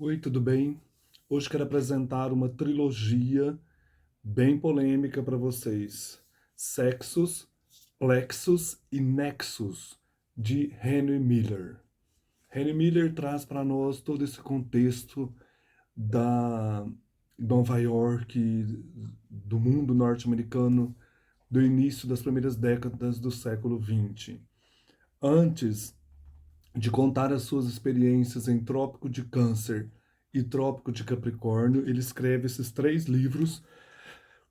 Oi, tudo bem? Hoje quero apresentar uma trilogia bem polêmica para vocês: Sexus, Plexus e Nexus, de Henry Miller. Henry Miller traz para nós todo esse contexto da Nova York, do mundo norte-americano, do início das primeiras décadas do século XX. Antes de contar as suas experiências em Trópico de Câncer e Trópico de Capricórnio, ele escreve esses três livros,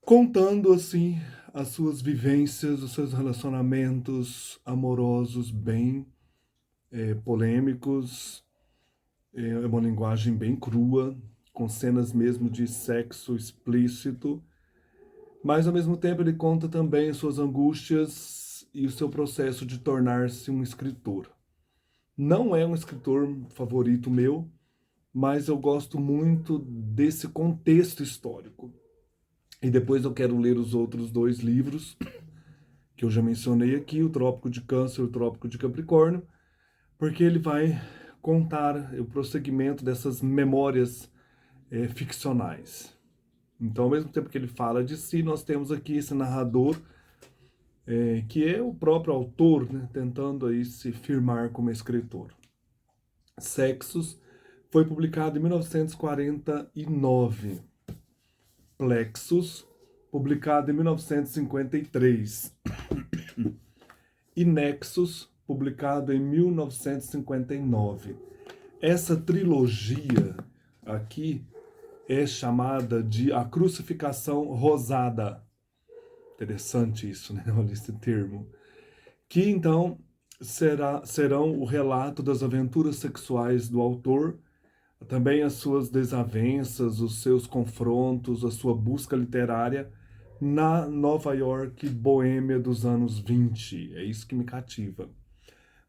contando assim as suas vivências, os seus relacionamentos amorosos bem polêmicos, é uma linguagem bem crua, com cenas mesmo de sexo explícito, mas ao mesmo tempo ele conta também suas angústias e o seu processo de tornar-se um escritor. Não é um escritor favorito meu, mas eu gosto muito desse contexto histórico. E depois eu quero ler os outros dois livros que eu já mencionei aqui, o Trópico de Câncer e o Trópico de Capricórnio, porque ele vai contar o prosseguimento dessas memórias ficcionais. Então, ao mesmo tempo que ele fala de si, nós temos aqui esse narrador, que é o próprio autor, né, tentando aí se firmar como escritor. Sexos foi publicado em 1949. Plexus, publicado em 1953. E Nexus, publicado em 1959. Essa trilogia aqui é chamada de A Crucificação Rosada. Interessante isso, né? Olha esse termo. Que então serão o relato das aventuras sexuais do autor, também as suas desavenças, os seus confrontos, a sua busca literária na Nova York boêmia dos anos 20. É isso que me cativa.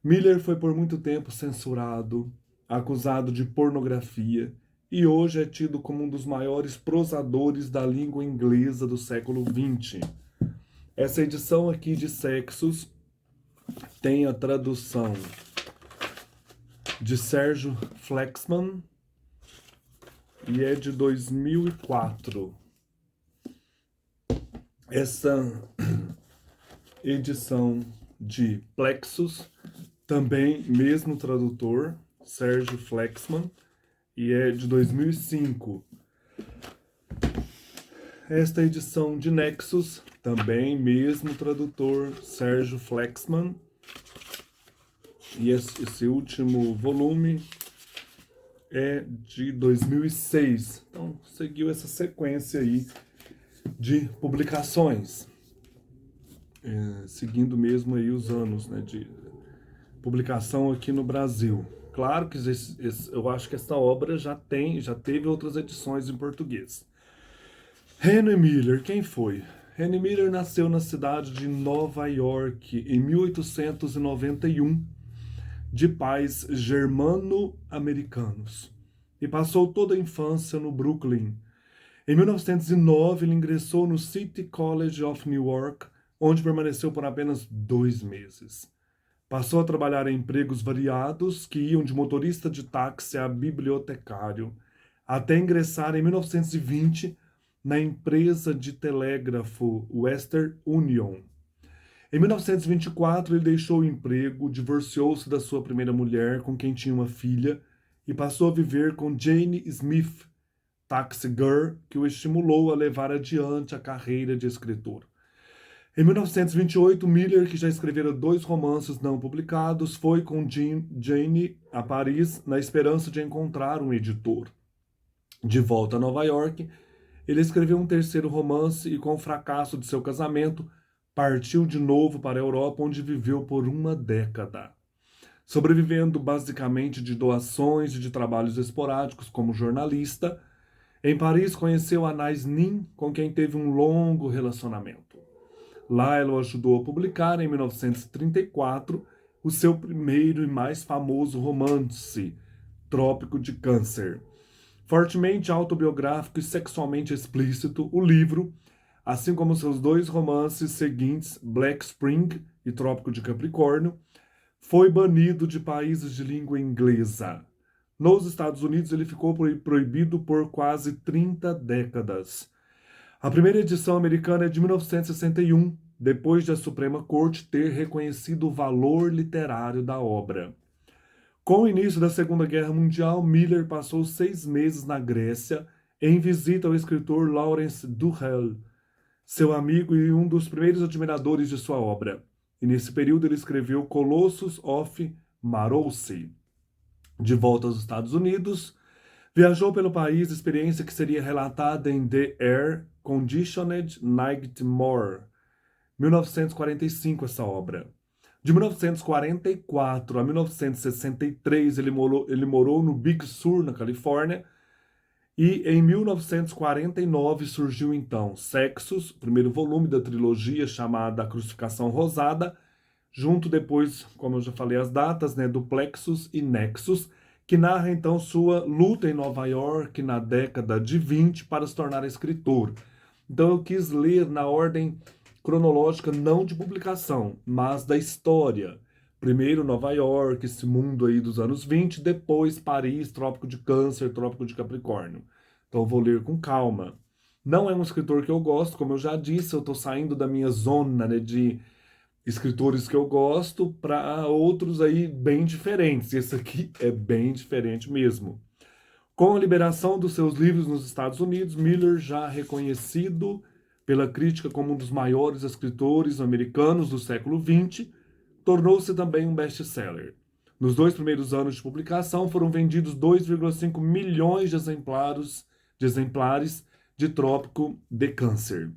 Miller foi por muito tempo censurado, acusado de pornografia e hoje é tido como um dos maiores prosadores da língua inglesa do século XX. Essa edição aqui de Sexos tem a tradução de Sérgio Flexman e é de 2004. Essa edição de Plexus, também mesmo tradutor, Sérgio Flexman, e é de 2005. Esta edição de Nexus, também mesmo tradutor, Sérgio Flexman, e esse último volume é de 2006. Então, seguiu essa sequência aí de publicações, seguindo mesmo aí os anos, né, de publicação aqui no Brasil. Claro que eu acho que essa obra já teve outras edições em português. Henry Miller, quem foi? Henry Miller nasceu na cidade de Nova York em 1891, de pais germano-americanos, e passou toda a infância no Brooklyn. Em 1909, ele ingressou no City College of New York, onde permaneceu por apenas 2 meses. Passou a trabalhar em empregos variados, que iam de motorista de táxi a bibliotecário, até ingressar em 1920 na empresa de telégrafo Western Union. Em 1924, ele deixou o emprego, divorciou-se da sua primeira mulher, com quem tinha uma filha, e passou a viver com Jane Smith, taxi girl, que o estimulou a levar adiante a carreira de escritor. Em 1928, Miller, que já escrevera 2 romances não publicados, foi com Jane a Paris na esperança de encontrar um editor. De volta a Nova York, ele escreveu um terceiro romance e, com o fracasso de seu casamento, partiu de novo para a Europa, onde viveu por uma década. Sobrevivendo basicamente de doações e de trabalhos esporádicos como jornalista, em Paris conheceu Anais Nin, com quem teve um longo relacionamento. Lá ela o ajudou a publicar, em 1934, o seu primeiro e mais famoso romance, Trópico de Câncer. Fortemente autobiográfico e sexualmente explícito, o livro, assim como seus 2 romances seguintes, Black Spring e Trópico de Capricórnio, foi banido de países de língua inglesa. Nos Estados Unidos, ele ficou proibido por quase 30 décadas. A primeira edição americana é de 1961, depois de a Suprema Corte ter reconhecido o valor literário da obra. Com o início da Segunda Guerra Mundial, Miller passou 6 meses na Grécia em visita ao escritor Lawrence Durrell, seu amigo e um dos primeiros admiradores de sua obra. E nesse período ele escreveu Colossus of Marossi. De volta aos Estados Unidos, viajou pelo país, experiência que seria relatada em The Air Conditioned Nightmare, 1945, essa obra. De 1944 a 1963, ele morou no Big Sur, na Califórnia, e em 1949 surgiu então Sexos, primeiro volume da trilogia chamada A Crucificação Rosada, junto depois, como eu já falei, as datas, né, do Plexus e Nexus, que narra então sua luta em Nova York na década de 20 para se tornar escritor. Então eu quis ler na ordem cronológica, não de publicação, mas da história. Primeiro Nova York, esse mundo aí dos anos 20, depois Paris, Trópico de Câncer, Trópico de Capricórnio. Então eu vou ler com calma. Não é um escritor que eu gosto, como eu já disse, eu estou saindo da minha zona, né, de escritores que eu gosto para outros aí bem diferentes. Esse aqui é bem diferente mesmo. Com a liberação dos seus livros nos Estados Unidos, Miller, já reconhecido pela crítica como um dos maiores escritores americanos do século XX, tornou-se também um best-seller. Nos 2 primeiros anos de publicação, foram vendidos 2,5 milhões de exemplares de Trópico de Câncer.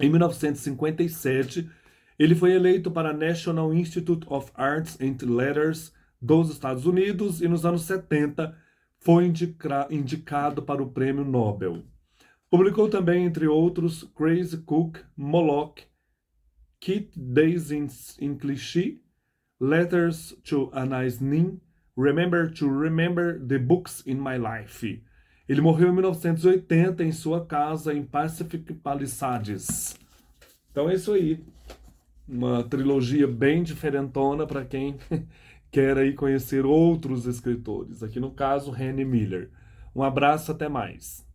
Em 1957, ele foi eleito para a National Institute of Arts and Letters dos Estados Unidos e nos anos 70 foi indicado para o Prêmio Nobel. Publicou também, entre outros, Crazy Cook, Moloch, Kid Days in Cliché, Letters to Anais Nin, Remember to Remember the Books in My Life. Ele morreu em 1980 em sua casa em Pacific Palisades. Então é isso aí. Uma trilogia bem diferentona para quem quer aí conhecer outros escritores. Aqui no caso, Henry Miller. Um abraço, até mais.